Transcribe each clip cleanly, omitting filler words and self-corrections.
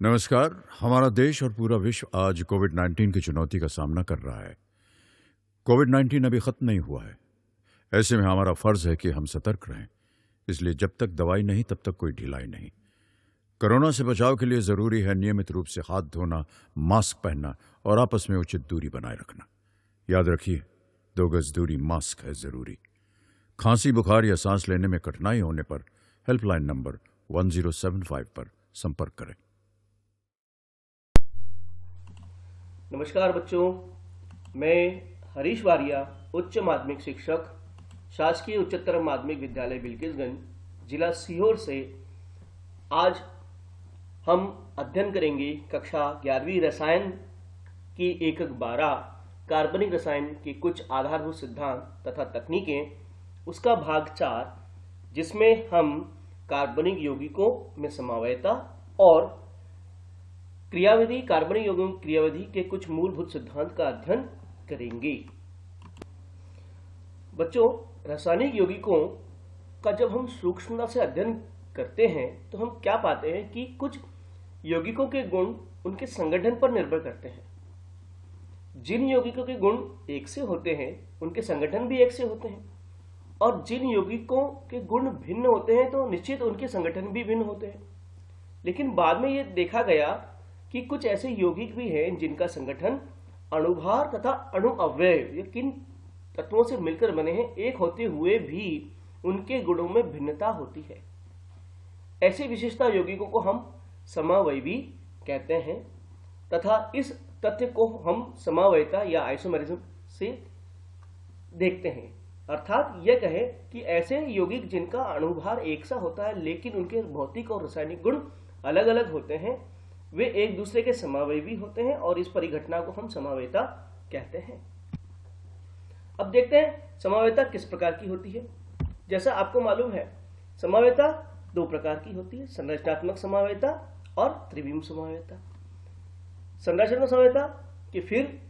नमस्कार। हमारा देश और पूरा विश्व आज कोविड-19 की चुनौती का सामना कर रहा है। कोविड-19 अभी खत्म नहीं हुआ है। ऐसे में हमारा फर्ज है कि हम सतर्क रहें। इसलिए जब तक दवाई नहीं तब तक कोई ढिलाई नहीं। कोरोना से बचाव के लिए जरूरी है नियमित रूप से हाथ धोना, मास्क पहनना और आपस में उचित दूरी बनाए रखना। याद रखिए, 2 गज दूरी मास्क है जरूरी। खांसी, बुखार या सांस लेने में कठिनाई होने पर हेल्पलाइन नंबर 1075 पर संपर्क करें। नमस्कार बच्चों, मैं हरीश वारिया, उच्च माध्यमिक शिक्षक, शासकीय उच्चतर माध्यमिक विद्यालय बिल्किसगंज, जिला सीहोर से आज हम अध्ययन करेंगे कक्षा 11वीं रसायन की एकक 12 कार्बनिक रसायन के कुछ आधारभूत सिद्धांत तथा तकनीकें, उसका भाग 4, जिसमें हम कार्बनिक यौगिकों में समवायता और क्रियाविधि कार्बनिक यौगिकों की क्रियाविधि के कुछ मूलभूत सिद्धांत का अध्ययन करेंगे। बच्चों, रासायनिक यौगिकों का जब हम सूक्ष्मता से अध्ययन करते हैं तो हम क्या पाते हैं कि कुछ यौगिकों के गुण उनके संगठन पर निर्भर करते हैं। जिन यौगिकों के गुण एक से होते हैं उनके संगठन भी एक से होते हैं, और जिन यौगिकों के गुण भिन्न होते हैं तो निश्चित उनके संगठन भी भिन्न होते हैं। लेकिन बाद में यह देखा गया कि कुछ ऐसे यौगिक भी हैं जिनका संगठन अणुभार तथा अणु अवयव या किन तत्वों से मिलकर बने हैं, एक होते हुए भी उनके गुणों में भिन्नता होती है। ऐसी विशेषता यौगिकों को हम समावयवी कहते हैं तथा इस तथ्य को हम समावयता या आइसोमेरिज्म से देखते हैं। अर्थात यह कहे कि ऐसे यौगिक जिनका अणुभार एक सा होता है लेकिन उनके भौतिक और रासायनिक गुण अलग अलग होते हैं, वे एक दूसरे के समावयवी होते हैं और इस परिघटना को हम समावयता कहते हैं। अब देखते हैं समावयता किस प्रकार की होती है। जैसा आपको मालूम है, समावयता 2 प्रकार की होती है, संरचनात्मक समावयता और त्रिविम समावयता। संरचनात्मक समावयता के फिर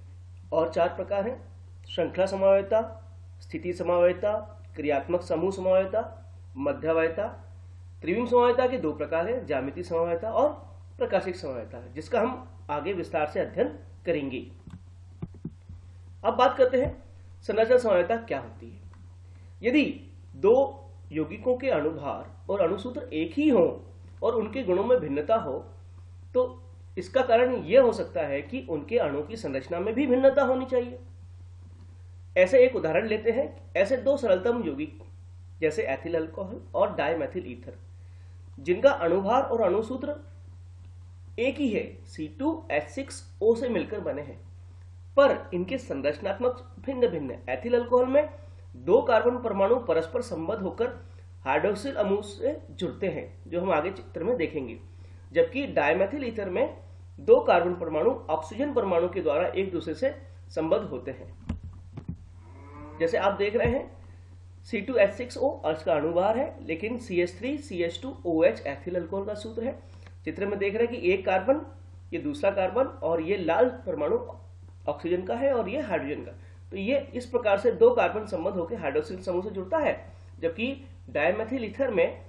और 4 प्रकार हैं: श्रृंखला समावयता, स्थिति समावयता, क्रियात्मक समूह समावयता, मध्यवयता। त्रिविम समावयता के 2 प्रकार हैं, ज्यामितीय समावयता और प्रकाशिक समावयता, जिसका हम आगे विस्तार से अध्ययन करेंगे। अब बात करते हैं संरचना समावयता क्या होती है। यदि 2 यौगिकों के अणुभार और अणुसूत्र एक ही हो और उनके गुणों में भिन्नता हो तो इसका कारण यह हो सकता है कि उनके अणु की संरचना में भी भिन्नता होनी चाहिए। ऐसे एक उदाहरण लेते हैं। ऐसे 2 सरलतम यौगिक जैसे एथिल अल्कोहल और डाइमेथिल ईथर, जिनका अणुभार और अणुसूत्र एक ही है, C2H6O से मिलकर बने हैं, पर इनके संरचनात्मक भिन्न भिन्न। एथिल अल्कोहल में 2 कार्बन परमाणु परस्पर संबद्ध होकर हाइड्रोक्सिल अणु से जुड़ते हैं, जो हम आगे चित्र में देखेंगे, जबकि डाइमेथिल ईथर में 2 कार्बन परमाणु ऑक्सीजन परमाणु के द्वारा एक दूसरे से संबद्ध होते हैं। जैसे आप देख रहे हैं, C2H6O इसका अणुभार है, लेकिन CH3CH2OH एथिल अल्कोहल का सूत्र है। चित्र में देख रहे हैं कि एक कार्बन, ये दूसरा कार्बन, और ये लाल परमाणु ऑक्सीजन का है और ये हाइड्रोजन का। तो ये इस प्रकार से 2 कार्बन संबद्ध होकर हाइड्रोक्सिल समूह से जुड़ता है, जबकि डाइमेथिल ईथर में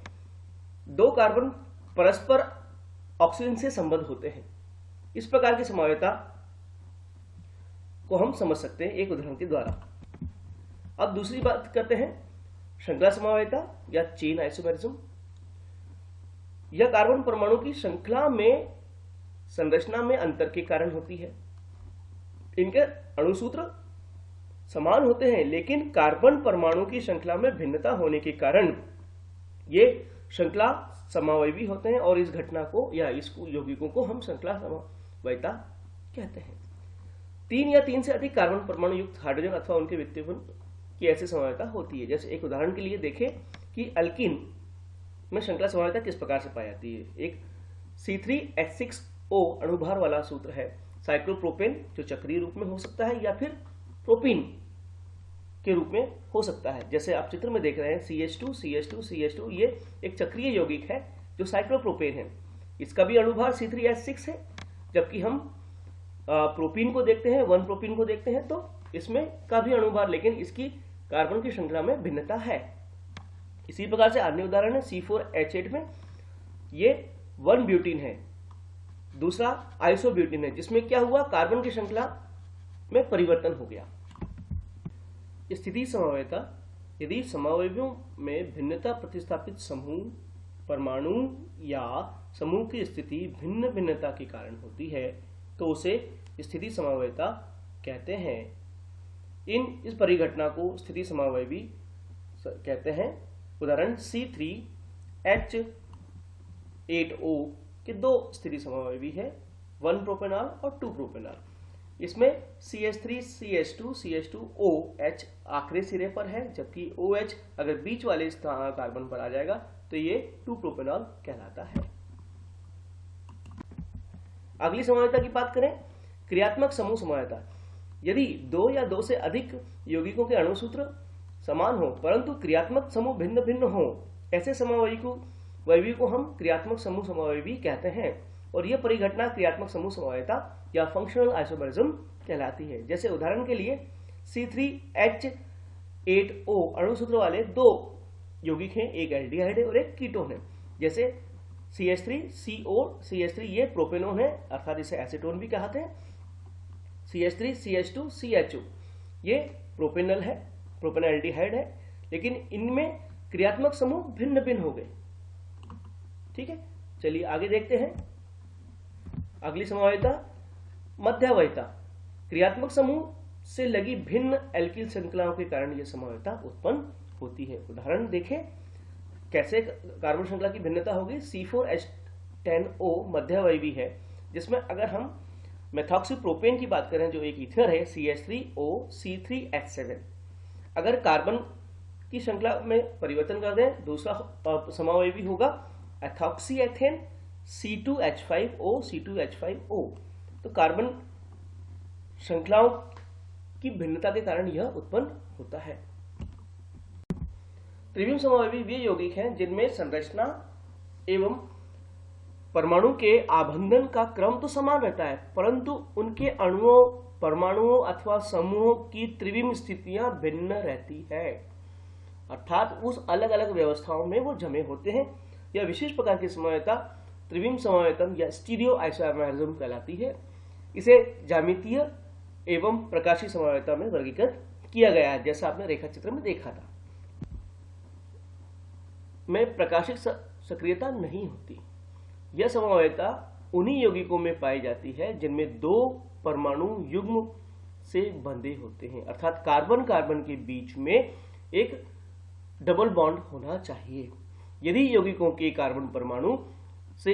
2 कार्बन परस्पर ऑक्सीजन से संबद्ध होते हैं। इस प्रकार की समावयता को हम समझ सकते हैं एक उदाहरण के द्वारा। अब दूसरी बात करते हैं श्रृंखला समावयता या चेन आइसोमेरिज्म। यह कार्बन परमाणु की श्रृंखला में संरचना में अंतर के कारण होती है। इनके अणुसूत्र समान होते हैं, लेकिन कार्बन परमाणु की श्रृंखला में भिन्नता होने के कारण ये श्रृंखला समावयवी होते हैं और इस घटना को या इस यौगिकों को हम श्रृंखला समावयता कहते हैं। 3 या 3 से अधिक कार्बन परमाणु युक्त हाइड्रोजन अथवा उनके विद्युत की ऐसी समावयता होती है। जैसे एक उदाहरण के लिए देखें कि अल्कीन में श्रृंखला समावयता किस प्रकार से पाई जाती है। एक C3H6O अणुभार वाला सूत्र है, साइक्लोप्रोपेन, जो चक्रीय रूप में हो सकता है या फिर प्रोपीन के रूप में हो सकता है। जैसे आप चित्र में देख रहे हैं, CH2CH2CH2, ये एक चक्रीय यौगिक है जो साइक्लोप्रोपेन है। इसका भी अणुभार C3H6 है। जबकि हम प्रोपीन को देखते हैं, 1 प्रोपीन को देखते हैं, तो इसमें का भी अणुभार, लेकिन इसकी कार्बन की श्रृंखला में भिन्नता है। इसी प्रकार से अन्य उदाहरण है C4H8 में ये 1 ब्यूटीन है, दूसरा आइसोब्यूटेन है, जिसमें क्या हुआ, कार्बन की श्रृंखला में परिवर्तन हो गया। स्थिति समवायता, यदि समवायों में भिन्नता प्रतिस्थापित समूह, परमाणु या समूह की स्थिति भिन्न भिन्नता के कारण होती है तो उसे स्थिति समवायता कहते हैं। इस परिघटना को स्थिति समवायवी कहते हैं। उदाहरण C3H8O के दो स्थिति समवायवी है, 1 प्रोपेनॉल और 2 प्रोपेनॉल। इसमें CH3 CH2 CH2OH आखिरी सिरे पर है, जबकि OH अगर बीच वाले कार्बन पर आ जाएगा तो ये 2 प्रोपेनॉल कहलाता है। अगली समवायता की बात करें, क्रियात्मक समूह समवायता। यदि 2 या 2 से अधिक यौगिकों के अणुसूत्र समान हो परंतु क्रियात्मक समूह भिन्न भिन्न हो, ऐसे समवायवी को हम क्रियात्मक समूह समवायवी कहते हैं। और यह परिघटना क्रियात्मक समूह समवायता या फंक्शनल आइसोमेरिज्म कहलाती है। जैसे उदाहरण के लिए C3H8O अणुसूत्र वाले 2 यौगिक हैं, एक एल्डिहाइड है और एक कीटोन है। जैसे CH3CO CH3 ये प्रोपेनोन है, अर्थात इसे एसीटोन भी कहते हैं। CH3 CH2 CHO ये प्रोपेनल है, प्रोपेनल्डिहाइड है, लेकिन इनमें क्रियात्मक समूह भिन्न भिन्न हो गए। ठीक है, चलिए आगे देखते हैं। अगली समवायता मध्यावयता। क्रियात्मक समूह से लगी भिन्न एल्किल श्रृंखलाओं के कारण यह समवायता उत्पन्न होती है। उदाहरण देखें कैसे कार्बन श्रृंखला की भिन्नता होगी। C4H10O मध्यावयवी है, जिसमें अगर हम मेथॉक्सीप्रोपेन की बात करें जो एक ईथर है, CH3O C3H7, अगर कार्बन की श्रृंखला में परिवर्तन कर दें, दूसरा समवायवी होगा एथॉक्सीएथेन C2H5O C2H5O। तो कार्बन श्रृंखलाओं की भिन्नता के कारण यह उत्पन्न होता है। त्रिविम समवायवी वे यौगिक हैं जिनमें संरचना एवं परमाणु के आबंधन का क्रम तो समान रहता है, परंतु उनके अणुओं, परमाणुओं अथवा समूहों की त्रिविम स्थितियां भिन्न रहती है, अर्थात उस अलग अलग व्यवस्थाओं में वो जमे होते हैं। यह विशेष प्रकार की समवायता त्रिविम समवायतम या स्टीरियो आइसोमेरिज्म कहलाती है। इसे ज्यामितीय एवं प्रकाशीय समवायता में वर्गीकृत किया गया है, जैसा आपने रेखा चित्र में देखा था। में प्रकाशिक सक्रियता नहीं होती। यह समवायता उन्हीं यौगिकों में पाई जाती है जिनमें 2 परमाणु युग्म से बंधे होते हैं, अर्थात कार्बन कार्बन के बीच में एक डबल बॉन्ड होना चाहिए। यदि यौगिकों के कार्बन परमाणु से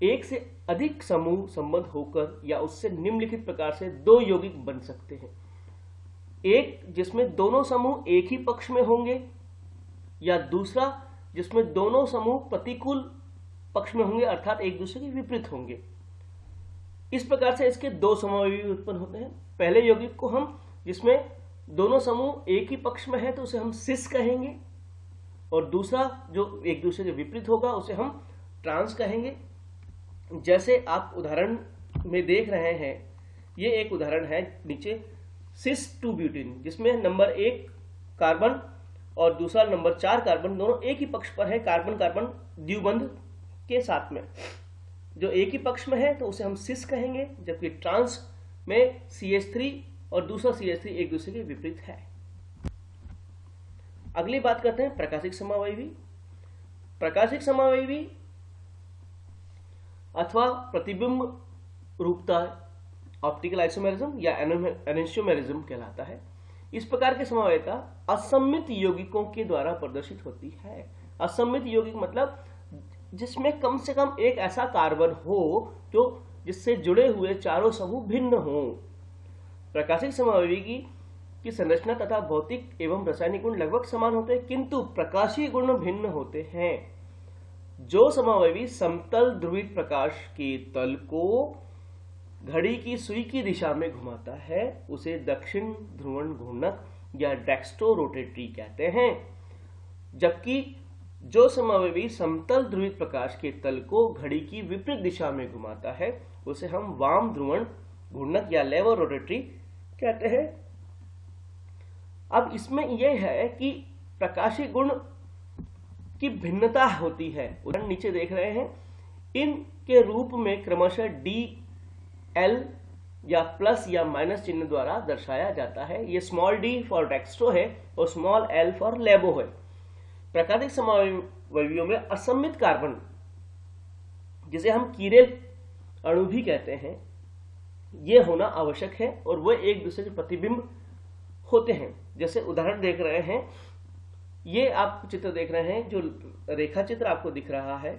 एक से अधिक समूह संबंध होकर या उससे निम्नलिखित प्रकार से 2 यौगिक बन सकते हैं। एक जिसमें दोनों समूह एक ही पक्ष में होंगे, या दूसरा जिसमें दोनों समूह प्रतिकूल पक्ष में होंगे, अर्थात एक दूसरे के विपरीत होंगे। इस प्रकार से इसके 2 समवायवी उत्पन्न होते हैं। पहले यौगिक को हम जिसमें दोनों समूह एक ही पक्ष में है तो उसे हम सिस कहेंगे, और दूसरा जो एक दूसरे के विपरीत होगा उसे हम ट्रांस कहेंगे। जैसे आप उदाहरण में देख रहे हैं, ये एक उदाहरण है नीचे सिस 2 ब्यूटेन, जिसमें नंबर 1 कार्बन और दूसरा नंबर 4 कार्बन दोनों एक ही पक्ष पर है, कार्बन कार्बन द्विबंध के साथ में। जो एक ही पक्ष में है तो उसे हम सिस कहेंगे, जबकि ट्रांस में CH3 और दूसरा CH3 एक दूसरे के विपरीत है। अगली बात करते हैं प्रकाशिक समवायवी। प्रकाशिक समवायवी अथवा प्रतिबिंब रूपता ऑप्टिकल आइसोमेरिज्म या एनेंशियोमेरिज्म कहलाता है। इस प्रकार के समवायता असम्मित यौगिकों के द्वारा प्रदर्शित होती है। असम्मित यौगिक मतलब जिसमें कम से कम एक ऐसा कार्बन हो जो जिससे जुड़े हुए चारों समूह भिन्न हो। प्रकाशिक समवायवी की संरचना तथा भौतिक एवं रासायनिक गुण लगभग समान होते हैं, किंतु प्रकाशीय गुण भिन्न होते हैं। जो समवायवी समतल ध्रुवित प्रकाश के तल को घड़ी की सुई की दिशा में घुमाता है उसे दक्षिण ध्रुवण घूर्णक या डेक्स्ट्रो रोटेटरी कहते हैं, जबकि जो समवायवी समतल ध्रुवित प्रकाश के तल को घड़ी की विपरीत दिशा में घुमाता है उसे हम वाम ध्रुवण घूर्णक या लेवर रोटेटरी कहते हैं। अब इसमें यह है कि प्रकाशीय गुण की भिन्नता होती है। उदाहरण नीचे देख रहे हैं, इनके रूप में क्रमशः डी एल या प्लस या माइनस चिन्ह द्वारा दर्शाया जाता है। ये स्मॉल डी फॉर डेक्स्ट्रो है और स्मॉल एल फॉर लेबो है। प्राकृतिक समावयवियों में असममित कार्बन, जिसे हम कीरेल अणु भी कहते हैं, ये होना आवश्यक है और वह एक दूसरे के प्रतिबिंब होते हैं। जैसे उदाहरण देख रहे हैं, ये आप चित्र देख रहे हैं, जो रेखा चित्र आपको दिख रहा है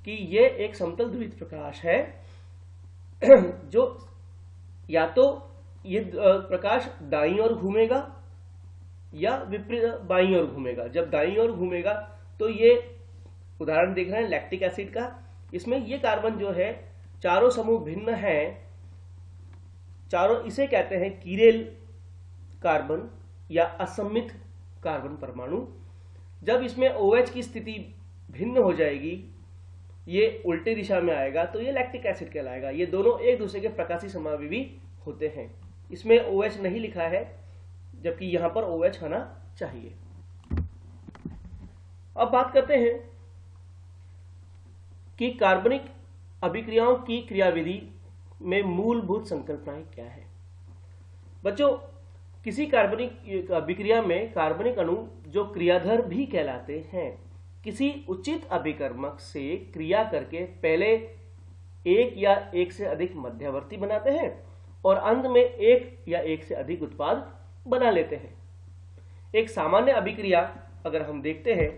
कि ये एक समतल ध्रुवित प्रकाश है, जो या तो ये प्रकाश दाईं ओर घूमेगा या विपरीत बाईं ओर घूमेगा। जब दाईं ओर घूमेगा तो ये उदाहरण देख रहे हैं लैक्टिक एसिड का, इसमें ये कार्बन जो है चारों समूह भिन्न है, चारों, इसे कहते हैं कीरेल कार्बन या असममित कार्बन परमाणु। जब इसमें OH की स्थिति भिन्न हो जाएगी, ये उल्टी दिशा में आएगा, तो ये लैक्टिक एसिड कहलाएगा। ये दोनों एक दूसरे के प्रकाशी समावयवी होते हैं। इसमें OH नहीं लिखा है, जबकि यहां पर OH होना चाहिए। अब बात करते हैं कि कार्बनिक अभिक्रियाओं की क्रियाविधि में मूलभूत संकल्पनाएं क्या है। बच्चों, किसी कार्बनिक अभिक्रिया में कार्बनिक अणु जो क्रियाधर भी कहलाते हैं, किसी उचित अभिकर्मक से क्रिया करके पहले एक या एक से अधिक मध्यवर्ती बनाते हैं और अंत में एक या एक से अधिक उत्पाद बना लेते हैं। एक सामान्य अभिक्रिया अगर हम देखते हैं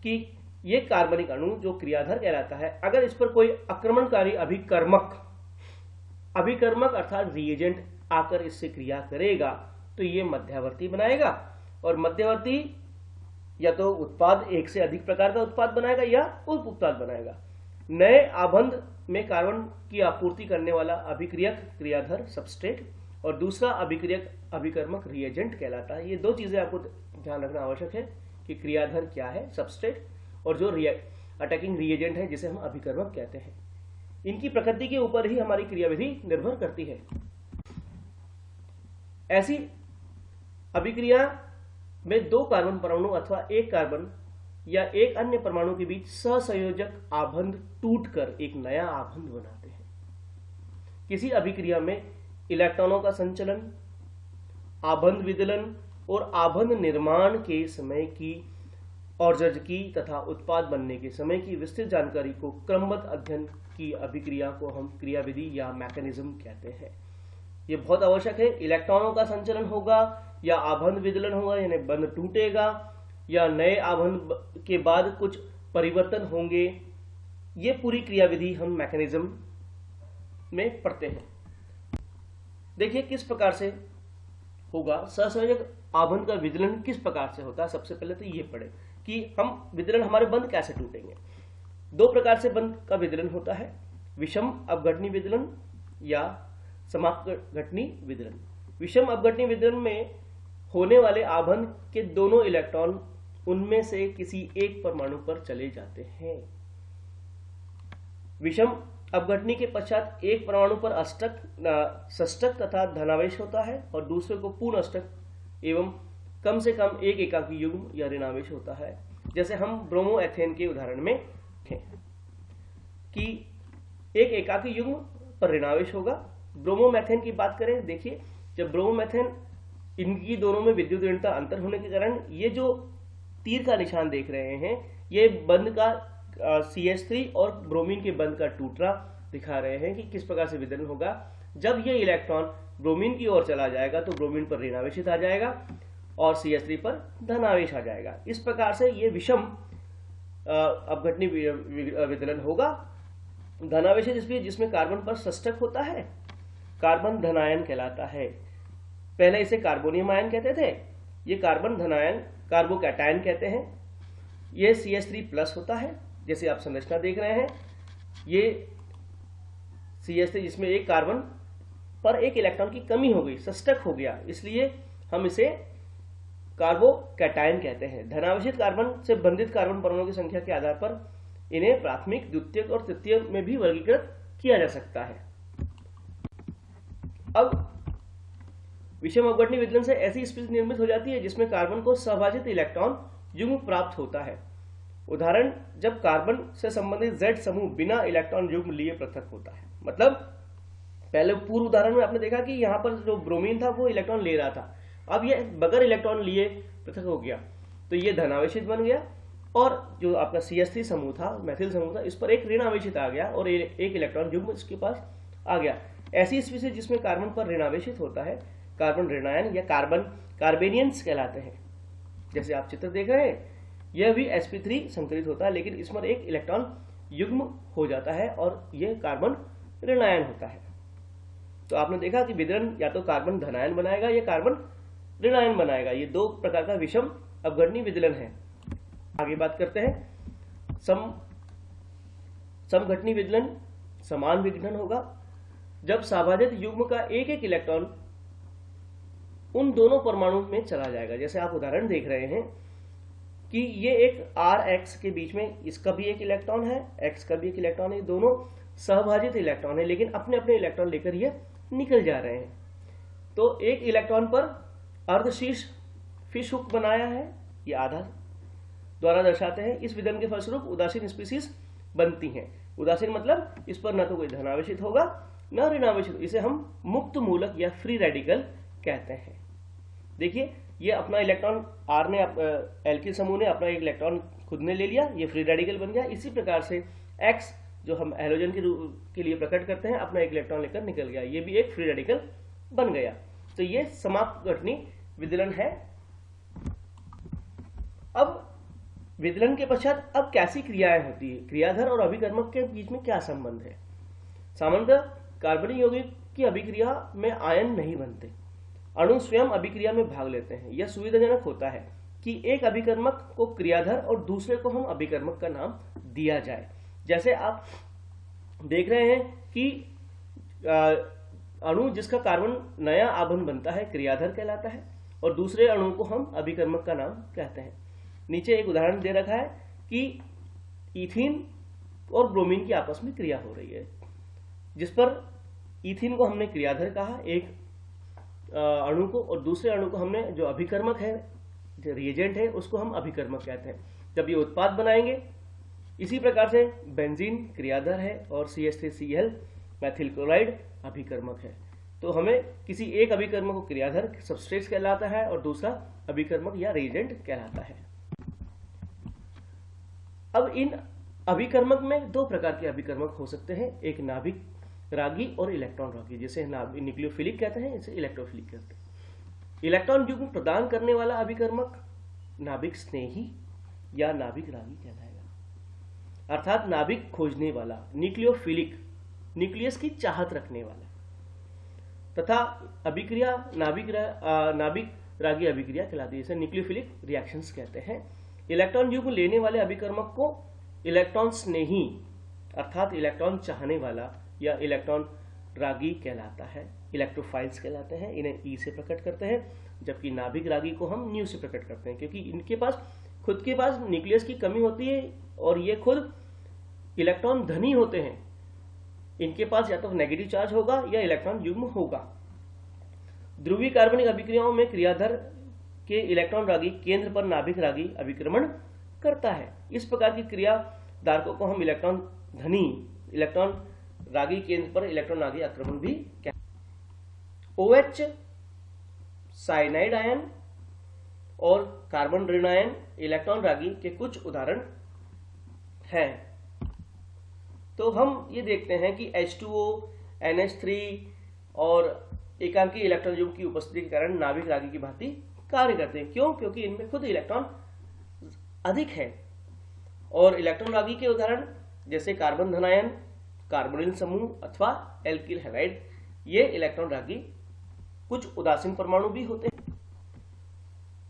कि ये कार्बनिक अणु जो क्रियाधर कहलाता है, अगर इस पर कोई आक्रमणकारी अभिकर्मक अर्थात रिएजेंट आकर इससे क्रिया करेगा तो ये मध्यवर्ती बनाएगा और मध्यवर्ती या तो उत्पाद, एक से अधिक प्रकार का उत्पाद बनाएगा या उप उत्पाद बनाएगा। नए आबंध में कार्बन की आपूर्ति करने वाला अभिक्रियक क्रियाधर सबस्ट्रेट और दूसरा अभिक्रियक अभिकर्मक रिएजेंट कहलाता है। ये दो चीजें आपको ध्यान रखना आवश्यक है कि क्रियाधर क्या है, सबस्ट्रेट, और जो अटैकिंग रिएजेंट है जिसे हम अभिकर्मक कहते हैं। इनकी प्रकृति के ऊपर ही हमारी क्रियाविधि निर्भर करती है। ऐसी अभिक्रिया में दो कार्बन परमाणु अथवा एक कार्बन या एक अन्य परमाणु के बीच सहसंयोजक आबंध टूटकर एक नया आबंध बनाते हैं। किसी अभिक्रिया में इलेक्ट्रॉनों का संचलन, आबंध विदलन और आबंध निर्माण के समय की और्जकी तथा उत्पाद बनने के समय की विस्तृत जानकारी को क्रमबद्ध अध्ययन की अभिक्रिया को हम क्रियाविधि या मैकेनिज्म कहते हैं। ये बहुत आवश्यक है। इलेक्ट्रॉनों का संचलन होगा या आबंध विदलन होगा, यानी बंध टूटेगा या नए आबंध के बाद कुछ परिवर्तन होंगे। ये पूरी क्रियाविधि हम मैकेनिज्म में पढ़ते हैं। देखिए किस प्रकार से होगा सहसंयोजक आबंध का विदलन, किस प्रकार से होता है। सबसे पहले तो ये पढ़े कि हम विदलन, हमारे बंध कैसे टूटेंगे। दो प्रकार से बंध का विदलन होता है, विषम अपघटनी विदलन या समापघटनी विदलन। विषम अपघटनी विदलन में होने वाले आबंध के दोनों इलेक्ट्रॉन उनमें से किसी एक परमाणु पर चले जाते हैं। विषम अपघटनी के पश्चात एक परमाणु पर अष्टक, षष्टक तथा धनावेश होता है और दूसरे को पूर्ण अष्टक एवं कम से कम एक एकाकी युग्म या ऋणावेश होता है। जैसे हम ब्रोमो एथेन के उदाहरण में हैं कि एक एकाकी युग्म पर ऋणावेश होगा। ब्रोमोमेथेन की बात करें, देखिए जब ब्रोमोमेथेन, इनकी दोनों में विद्युत ऋणता अंतर होने के कारण ये जो तीर का निशान देख रहे हैं, ये बंध का CH3 और ब्रोमीन के बंध का टूटना दिखा रहे हैं कि किस प्रकार से विदलन होगा। जब ये इलेक्ट्रॉन ब्रोमीन की ओर चला जाएगा तो ब्रोमीन पर ऋणावेशित आ जाएगा और CH3 पर धनावेश आ जाएगा। इस प्रकार से ये विषम अपघटनी विदलन होगा। धनावेशित इसलिए जिसमें कार्बन पर षष्टक होता है, कार्बन धनायन कहलाता है। पहले इसे कार्बोनियम आयन कहते थे, ये कार्बन धनायन कार्बोकैटायन कहते हैं। ये CH3+ होता है, जैसे आप संरचना देख रहे हैं। ये CH3 जिसमें एक कार्बन पर एक इलेक्ट्रॉन की कमी हो गई, षष्टक हो गया, इसलिए हम इसे कार्बोकैटायन कहते हैं। धनावेशित कार्बन से बंधित कार्बन परमाणुओं की संख्या के आधार पर इन्हें प्राथमिक, द्वितीयक और तृतीय में भी वर्गीकृत किया जा सकता है। अब विषम अपघटनी विदलन से ऐसी स्थिति निर्मित हो जाती है जिसमें कार्बन को सभाजित इलेक्ट्रॉन युग्म प्राप्त होता है। उदाहरण, जब कार्बन से संबंधित Z समूह बिना इलेक्ट्रॉन युग्म लिए पृथक होता है। मतलब पहले पूर्व उदाहरण में आपने देखा कि यहाँ पर जो ब्रोमीन था वो इलेक्ट्रॉन ले रहा था, अब ये बगैर इलेक्ट्रॉन लिए पृथक हो गया, तो ये धनावेशित बन गया, और जो आपका CH3 समूह था, मैथिल समूह था, इस पर एक ऋण आवेशित आ गया और एक इलेक्ट्रॉन युग्म इसके पास आ गया। ऐसी स्पीशीज जिसमें कार्बन पर ऋण आवेशित होता है कार्बन ऋणायन या कार्बेनियंस कहलाते हैं। जैसे आप चित्र देख रहे हैं, यह भी sp3 संकलित होता है, लेकिन इसमें एक इलेक्ट्रॉन युग्म हो जाता है और यह कार्बन ऋणायन होता है। तो आपने देखा कि विदलन या तो कार्बन धनायन बनाएगा या कार्बन ऋणायन बनाएगा। ये दो प्रकार का विषम अपघटनीय विदलन है। आगे बात करते हैं, समघटनीय विदलन समान विघटन होगा जब सभाजित युग्म का एक एक इलेक्ट्रॉन उन दोनों परमाणु में चला जाएगा। जैसे आप उदाहरण देख रहे हैं कि ये एक Rx के बीच में इसका भी एक इलेक्ट्रॉन है, X का भी एक इलेक्ट्रॉन है, दोनों सहभाजित इलेक्ट्रॉन है, लेकिन अपने अपने इलेक्ट्रॉन लेकर ये निकल जा रहे हैं। तो एक इलेक्ट्रॉन पर अर्धशीर्ष फिश हुक बनाया है, ये आधा द्वारा दर्शाते हैं। इस विदलन के फलस्वरूप उदासीन स्पीशीज बनती हैं। उदासीन मतलब इस पर न तो कोई धनावेशित होगा न ऋणावेशित, इसे हम मुक्त मूलक या फ्री रेडिकल कहते हैं। देखिए, ये अपना इलेक्ट्रॉन R ने एल्किल समूह ने अपना एक इलेक्ट्रॉन खुद ने ले लिया, ये फ्री रेडिकल बन गया। इसी प्रकार से X जो हम हैलोजन के लिए प्रकट करते हैं, अपना एक इलेक्ट्रॉन लेकर निकल गया, ये भी एक फ्री रेडिकल बन गया। तो ये समापघटनीय विदलन है। अब विदलन के पश्चात अब कैसी क्रियाएं होती है, क्रियाधर और अभिकर्मक के बीच में क्या संबंध है। सामान्यतः कार्बनिक यौगिक की अभिक्रिया में आयन नहीं बनते, अणु स्वयं अभिक्रिया में भाग लेते हैं। यह सुविधाजनक होता है कि एक अभिकर्मक को क्रियाधर और दूसरे को हम अभिकर्मक का नाम दिया जाए। जैसे आप देख रहे हैं कि अणु जिसका कार्बन नया आबंध बनता है क्रियाधर कहलाता है, और दूसरे अणु को हम अभिकर्मक का नाम कहते हैं। नीचे एक उदाहरण दे रखा है कि इथीन और ब्रोमीन की आपस में क्रिया हो रही है, जिस पर इथीन को हमने क्रियाधर कहा एक अणु को, और दूसरे अणु को हमने जो अभिकर्मक है, जो रिएजेंट है, उसको हम अभिकर्मक कहते हैं। जब ये उत्पाद बनाएंगे, इसी प्रकार से बेंजीन क्रियाधर है और CH3Cl मैथिल क्लोराइड अभिकर्मक है। तो हमें किसी एक अभिकर्मक को क्रियाधर सबस्ट्रेट कहलाता है और दूसरा अभिकर्मक या रिएजेंट कहलाता है। अब इन अभिकर्मक में दो प्रकार के अभिकर्मक हो सकते हैं, एक नाभिक रागी और इलेक्ट्रॉन रागी, जिसे न्यूक्लियोफिलिक कहते हैं, इसे इलेक्ट्रोफिलिक कहते हैं। इलेक्ट्रॉन युग्म प्रदान करने वाला अभिकर्मक नाभिक स्नेही या नाभिक रागी कहलाएगा, अर्थात नाभिक खोजने वाला, न्यूक्लियोफिलिक, न्यूक्लियस की चाहत रखने वाला, तथा अभिक्रिया नाभिक रागी अभिक्रिया कहलाती है, इसे न्यूक्लियोफिलिक रिएक्शंस कहते हैं। इलेक्ट्रॉन युग्म लेने वाले अभिकर्मक को इलेक्ट्रॉन स्नेही अर्थात इलेक्ट्रॉन चाहने वाला या इलेक्ट्रॉन रागी कहलाता है, इलेक्ट्रोफाइल्स कहलाते हैं। इन्हें ई से प्रकट करते हैं, जबकि नाभिक रागी को हम न्यू से प्रकट करते हैं, क्योंकि इनके पास खुद के पास न्यूक्लियस की कमी होती है और ये खुद इलेक्ट्रॉन धनी होते हैं। इनके पास या तो नेगेटिव चार्ज होगा या इलेक्ट्रॉन युग्म होगा। ध्रुवीय कार्बनिक अभिक्रियाओं में क्रियाधर के इलेक्ट्रॉन रागी केंद्र पर नाभिक रागी अभिक्रमण करता है। इस प्रकार की क्रिया धारकों को हम इलेक्ट्रॉन धनी, इलेक्ट्रॉन रागी केंद्र पर इलेक्ट्रॉन रागी आक्रमण भी कहते हैं। OH साइनाइड आयन और कार्बन ऋण आयन इलेक्ट्रॉन रागी के कुछ उदाहरण हैं। तो हम ये देखते हैं कि H2O, NH3 और एकांकी इलेक्ट्रॉन युग्म की उपस्थिति के कारण नाभिक रागी की भांति कार्य करते हैं। क्यों? क्योंकि इनमें खुद इलेक्ट्रॉन अधिक है। और इलेक्ट्रॉन रागी के उदाहरण जैसे कार्बन धनायन, कार्बोनिल समूह अथवा एल्किल हैलाइड, ये इलेक्ट्रॉन रागी कुछ उदासीन परमाणु भी होते हैं।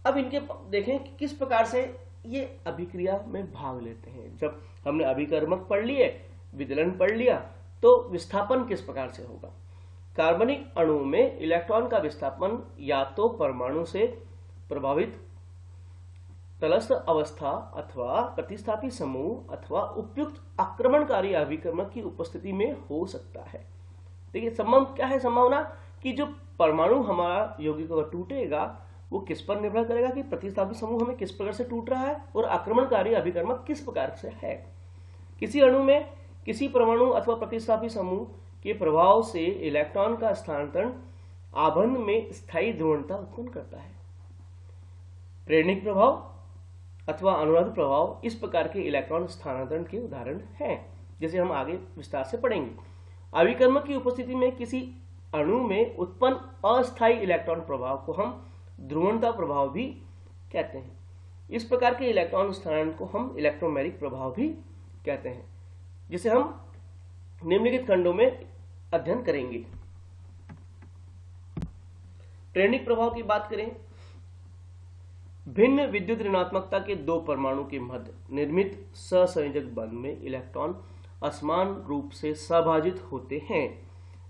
अब इनके देखें कि किस प्रकार से ये अभिक्रिया में भाग लेते हैं। जब हमने अभिकर्मक पढ़ लिए, विदलन पढ़ लिया, तो विस्थापन किस प्रकार से होगा। कार्बनिक अणु में इलेक्ट्रॉन का विस्थापन या तो परमाणु से प्रभावित तलस्थ अवस्था अथवा प्रतिस्थापी समूह अथवा उपयुक्त आक्रमणकारी अभिकर्मक की उपस्थिति में हो सकता है। देखिए संभव क्या है, संभावना कि जो परमाणु हमारा यौगिक टूटेगा वो किस पर निर्भर करेगा कि प्रतिस्थापित समूह हमें किस प्रकार से टूट रहा है और आक्रमणकारी अभिकर्मक किस प्रकार से है। किसी अणु में किसी परमाणु अथवा प्रतिस्थापित समूह के प्रभाव से इलेक्ट्रॉन का स्थानांतरण आबंध में स्थायी ध्रुवणता उत्पन्न करता है। प्रेरणिक प्रभाव अथवा अनुनाद प्रभाव इस प्रकार के इलेक्ट्रॉन स्थानांतरण के उदाहरण हैं, जिसे हम आगे विस्तार से पढ़ेंगे। अभिकर्मक की उपस्थिति में किसी अणु में उत्पन्न अस्थायी इलेक्ट्रॉन प्रभाव को हम ध्रुवणता प्रभाव भी कहते हैं। इस प्रकार के इलेक्ट्रॉन स्थानांतरण को हम इलेक्ट्रोमेरिक प्रभाव भी कहते हैं, जिसे हम निम्नलिखित खंडों में अध्ययन करेंगे। प्रेरणिक प्रभाव की बात करें, भिन्न विद्युत ऋणात्मकता के दो परमाणु के मध्य निर्मित सहसंयोजक बंध में इलेक्ट्रॉन असमान रूप से सहभाजित होते हैं।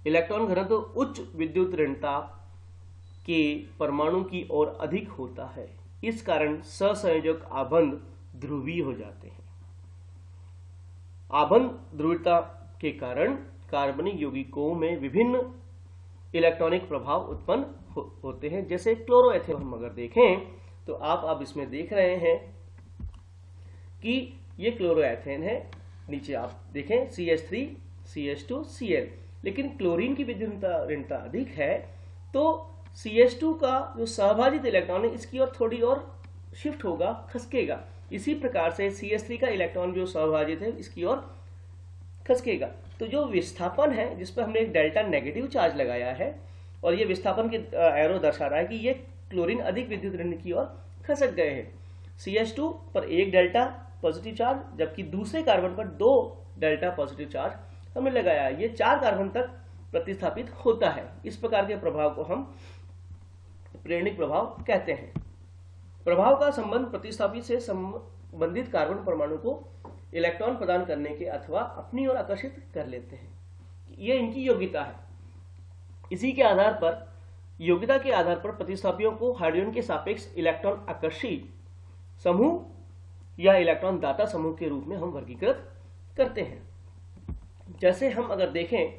इलेक्ट्रॉन घनत्व उच्च विद्युत ऋणता के परमाणु की ओर अधिक होता है। इस कारण सहसंयोजक आबंध ध्रुवीय हो जाते हैं। आबंध ध्रुवीयता के कारण कार्बनिक यौगिकों में विभिन्न इलेक्ट्रॉनिक प्रभाव उत्पन्न होते हैं। जैसे क्लोरोएथेन हम अगर देखें तो आप अब इसमें देख रहे हैं कि ये क्लोरोएथेन है। नीचे आप देखें CH3 CH2 Cl, लेकिन क्लोरीन की विद्युत ऋणता अधिक है तो CH2 का जो सहभाजित इलेक्ट्रॉन है इसकी ओर थोड़ी और शिफ्ट होगा, खसकेगा। इसी प्रकार से CH3 का इलेक्ट्रॉन जो सहभाजित है इसकी ओर खसकेगा। तो जो विस्थापन है जिस पर हमने एक डेल्टा नेगेटिव चार्ज लगाया है और ये विस्थापन के एरो दर्शा रहा है कि ये क्लोरीन अधिक विद्युत ऋण की ओर खसक गए हैं। CH2 पर एक डेल्टा पॉजिटिव चार्ज, जबकि दूसरे कार्बन पर 2 डेल्टा पॉजिटिव चार्ज हमने लगाया है। ये 4 कार्बन तक प्रतिस्थापित होता है। इस प्रकार के प्रभाव को हम प्रेरणिक प्रभाव कहते हैं। प्रभाव का संबंध प्रतिस्थापित से संबंधित कार्बन परमाणु को इलेक्ट्रॉन प्रदान करने के अथवा अपनी ओर आकर्षित कर लेते हैं। ये इनकी योग्यता है। इसी के आधार पर योग्यता के आधार पर प्रतिस्थापियों को हाइड्रोजन के सापेक्ष इलेक्ट्रॉन आकर्षी समूह या इलेक्ट्रॉन दाता समूह के रूप में हम वर्गीकृत करते हैं। जैसे हम अगर देखें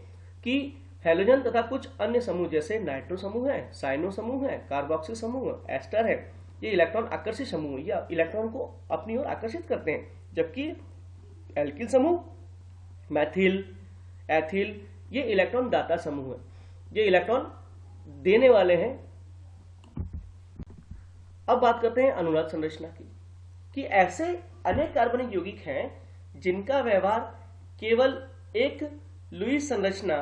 कि हैलोजन तथा कुछ अन्य समूह जैसे नाइट्रो समूह है, साइनो समूह है, कार्बोक्सिल समूह, एस्टर है, ये इलेक्ट्रॉन आकर्षी समूह या इलेक्ट्रॉन को अपनी ओर आकर्षित करते हैं। जबकि एल्किल समूह, मैथिल, एथिल, ये इलेक्ट्रॉन दाता समूह है, ये इलेक्ट्रॉन देने वाले हैं। अब बात करते हैं अनुनाद संरचना की, कि ऐसे अनेक कार्बनिक यौगिक हैं जिनका व्यवहार केवल एक लुईस संरचना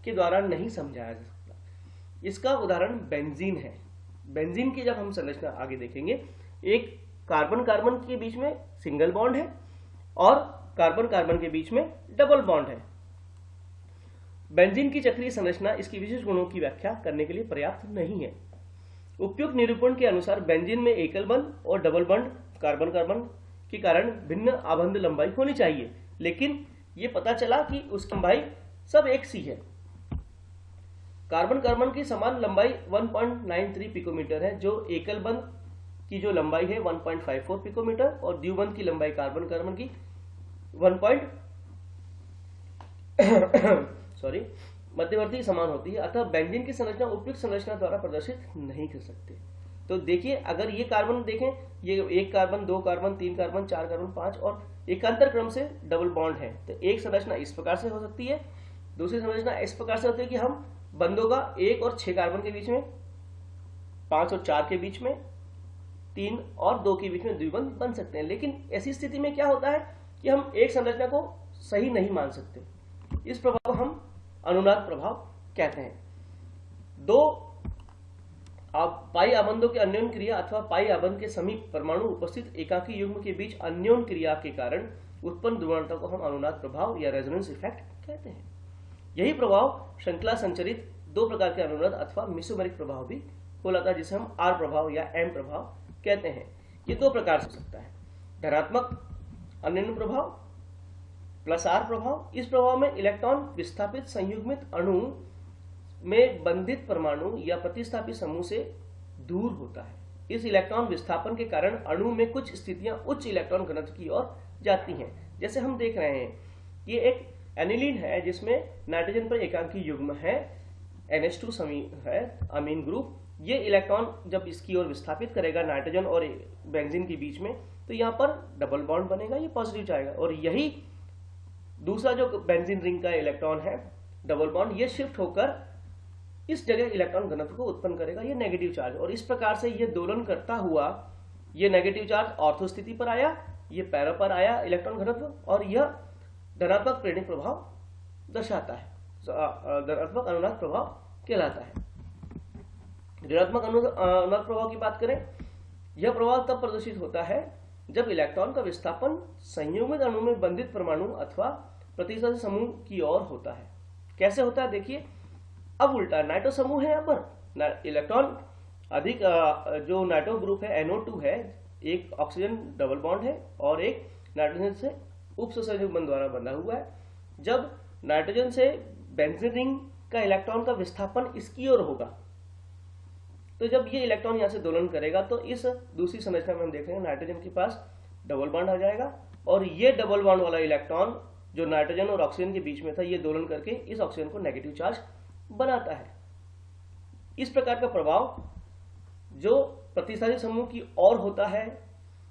के द्वारा नहीं समझाया जा सकता। इसका उदाहरण बेंजीन है। बेंजीन की जब हम संरचना आगे देखेंगे, एक कार्बन कार्बन के बीच में सिंगल बॉन्ड है और कार्बन कार्बन के बीच में डबल बॉन्ड है। बेंजीन की चक्रीय संरचना इसकी विशेष गुणों की व्याख्या करने के लिए पर्याप्त नहीं है। उपयुक्त निरूपण के अनुसार बेंजीन में एकल बंध और डबल बंध कार्बन कार्बन के कारण भिन्न आबंध लंबाई होनी चाहिए, लेकिन यह पता चला कि उसकी लंबाई सब एक सी है। कार्बन कार्बन की समान लंबाई 1.93 पिकोमीटर है, जो एकल बंध की जो लंबाई है 1.54 पिकोमीटर और द्विबंध की लंबाई कार्बन कार्बन की मध्यवर्ती समान होती है। अतः बेंजीन की संरचना उपयुक्त संरचना द्वारा प्रदर्शित नहीं कर सकते। तो देखिए, अगर ये कार्बन देखें, ये एक कार्बन, 2 कार्बन, 3 कार्बन, 4 कार्बन, 5 और एकांतर क्रम से डबल बॉन्ड है, तो एक संरचना इस प्रकार से हो सकती है। दूसरी संरचना इस प्रकार से होती है कि हम बंधों का 1 और 6 कार्बन के बीच में, 5 और 4 के बीच में, 3 और 2 के बीच में द्विबंध बन सकते हैं। लेकिन ऐसी स्थिति में क्या होता है कि हम एक संरचना को सही नहीं मान सकते। इस प्रभाव को हम अनुनाद प्रभाव कहते हैं। 2 पाई आबंधों के अन्योन क्रिया अथवा पाई आबंध के समीप परमाणु उपस्थित एकाकी युग्म के बीच अन्योन क्रिया के कारण उत्पन्न ध्रुवणता को हम अनुनाद प्रभाव या रेजोनेंस इफेक्ट कहते हैं। यही प्रभाव श्रृंखला संचरित 2 प्रकार के अनुनाद अथवा मेसोमेरिक प्रभाव भी कहलाता है, जिसे हम आर प्रभाव या एम प्रभाव कहते हैं। ये 2 प्रकार से हो सकता है, धनात्मक अन्योन प्रभाव प्लस आर प्रभाव। इस प्रभाव में इलेक्ट्रॉन विस्थापित संयुग्मित अणु में बंधित परमाणु या प्रतिस्थापित समूह से दूर होता है। इस इलेक्ट्रॉन विस्थापन के कारण अणु में कुछ स्थितियां उच्च इलेक्ट्रॉन घनत्व की ओर जाती हैं। जैसे हम देख रहे हैं, ये एक एनिलीन है जिसमें नाइट्रोजन पर एकांकी युग्म है, NH2 समूह है, अमीन ग्रुप, ये इलेक्ट्रॉन जब इसकी ओर विस्थापित करेगा नाइट्रोजन और बेंजीन के बीच में, तो यहाँ पर डबल बॉन्ड बनेगा, ये पॉजिटिव जाएगा, और यही दूसरा जो बेंजीन रिंग का इलेक्ट्रॉन है डबल बॉन्ड, ये शिफ्ट होकर इस जगह इलेक्ट्रॉन घनत्व को उत्पन्न करेगा, ये नेगेटिव चार्ज। और इस प्रकार से ये दोलन करता हुआ ये नेगेटिव चार्ज ऑर्थो स्थिति पर आया, ये पैरा पर आया इलेक्ट्रॉन घनत्व, और यह धनात्मक प्रेरणिक प्रभाव दर्शाता है, धनात्मक अनुनाद प्रभाव कहलाता है। ऋणात्मक अनुनाद प्रभाव की बात करें, यह प्रभाव तब प्रदर्शित होता है जब इलेक्ट्रॉन का विस्थापन संयुग्मित अणु में बंधित परमाणु अथवा प्रतिसंयोजक समूह की ओर होता है। कैसे होता है देखिए, अब उल्टा नाइट्रो समूह है, यहाँ पर इलेक्ट्रॉन अधिक जो नाइट्रो ग्रुप है NO2 है, एक ऑक्सीजन डबल बॉन्ड है और एक नाइट्रोजन से उपसंयोजक बंध द्वारा बंधा हुआ है। जब नाइट्रोजन से बेंजीन रिंग का इलेक्ट्रॉन का विस्थापन इसकी ओर होगा, तो जब ये इलेक्ट्रॉन यहाँ से दोलन करेगा तो इस दूसरी संरचना में हम देख रहे हैं नाइट्रोजन के पास डबल बॉन्ड आ जाएगा, और ये डबल बॉन्ड वाला इलेक्ट्रॉन जो नाइट्रोजन और ऑक्सीजन के बीच में था, ये दोलन करके इस ऑक्सीजन को नेगेटिव चार्ज बनाता है। इस प्रकार का प्रभाव जो प्रतिस्थापी समूह की ओर होता है,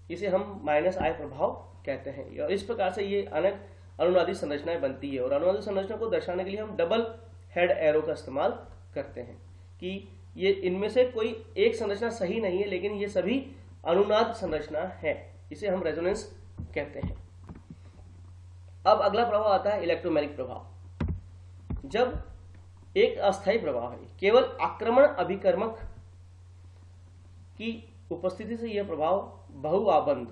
इसे हम -I प्रभाव कहते हैं। और इस प्रकार से ये अनेक अनुनादी संरचनाएं बनती है, और अनुनादी संरचना को दर्शाने के लिए हम डबल हेड एरो का इस्तेमाल करते हैं कि ये इनमें से कोई एक संरचना सही नहीं है, लेकिन ये सभी अनुनाद संरचना है, इसे हम रेजोनेंस कहते हैं। अब अगला प्रभाव आता है इलेक्ट्रोमैग्नेटिक प्रभाव। जब एक अस्थायी प्रभाव है, केवल आक्रमण अभिकर्मक की उपस्थिति से यह प्रभाव बहुआबंध,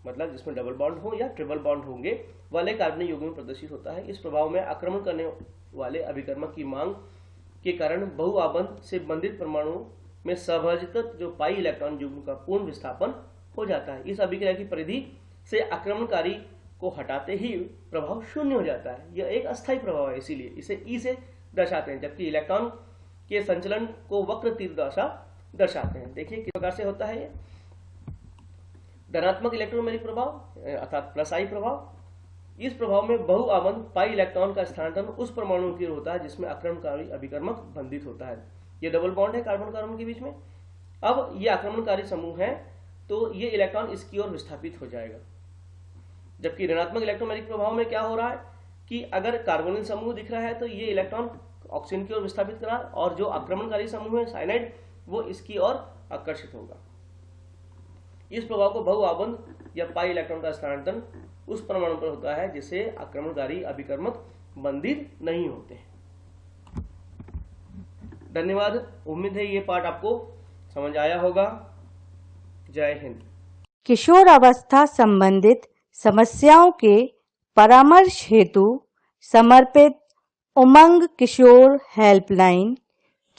मतलब जिसमें डबल बॉन्ड हो या ट्रिपल बॉन्ड होंगे, वाले कार्बनिक युग्म में प्रदर्शित होता है। इस प्रभाव में आक्रमण करने वाले अभिकर्मक की मांग के कारण बहुआबंध से बंधित परमाणु में सहभाजित जो पाई इलेक्ट्रॉन युग्म का पूर्ण विस्थापन हो जाता है। इस अभिक्रिया की परिधि से आक्रमणकारी को हटाते ही प्रभाव शून्य हो जाता है। यह एक अस्थायी प्रभाव है, इसीलिए इसे ई से दर्शाते हैं, जबकि इलेक्ट्रॉन के संचलन को वक्र तीर दशा दर्शाते हैं। देखिए किस प्रकार से होता है ये। धनात्मक इलेक्ट्रोमैग्नेटिक प्रभाव अर्थात +I प्रभाव, इस प्रभाव में बहुआबंध पाई इलेक्ट्रॉन का स्थानांतरण उस परमाणु की ओर होता है जिसमें आक्रमणकारी अभिकर्मक बंधित होता है। ये डबल बॉन्ड है कार्बन कार्बन के बीच में। अब ये आक्रमणकारी समूह है, तो ये इलेक्ट्रॉन इसकी ओर विस्थापित हो जाएगा। जबकि ऋणात्मक इलेक्ट्रोमैग्नेटिक प्रभाव में क्या हो रहा है कि अगर कार्बोनिल समूह दिख रहा है तो ये इलेक्ट्रॉन ऑक्सीजन की ओर विस्थापित करा, और जो आक्रमणकारी समूह है साइनाइड, वो इसकी ओर आकर्षित होगा। इस प्रभाव को बहुआबंध या पाई इलेक्ट्रॉन का स्थानांतरण उस परमाणु पर होता है जिसे आक्रमणकारी अभिकर्मक बंधित नहीं होते हैं। धन्यवाद। उम्मीद है ये पाठ आपको समझ आया होगा। जय हिंद। किशोर अवस्था संबंधित समस्याओं के परामर्श हेतु समर्पित उमंग किशोर हेल्पलाइन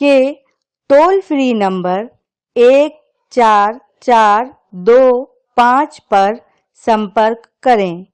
के टोल फ्री नंबर 144225 पर संपर्क करें।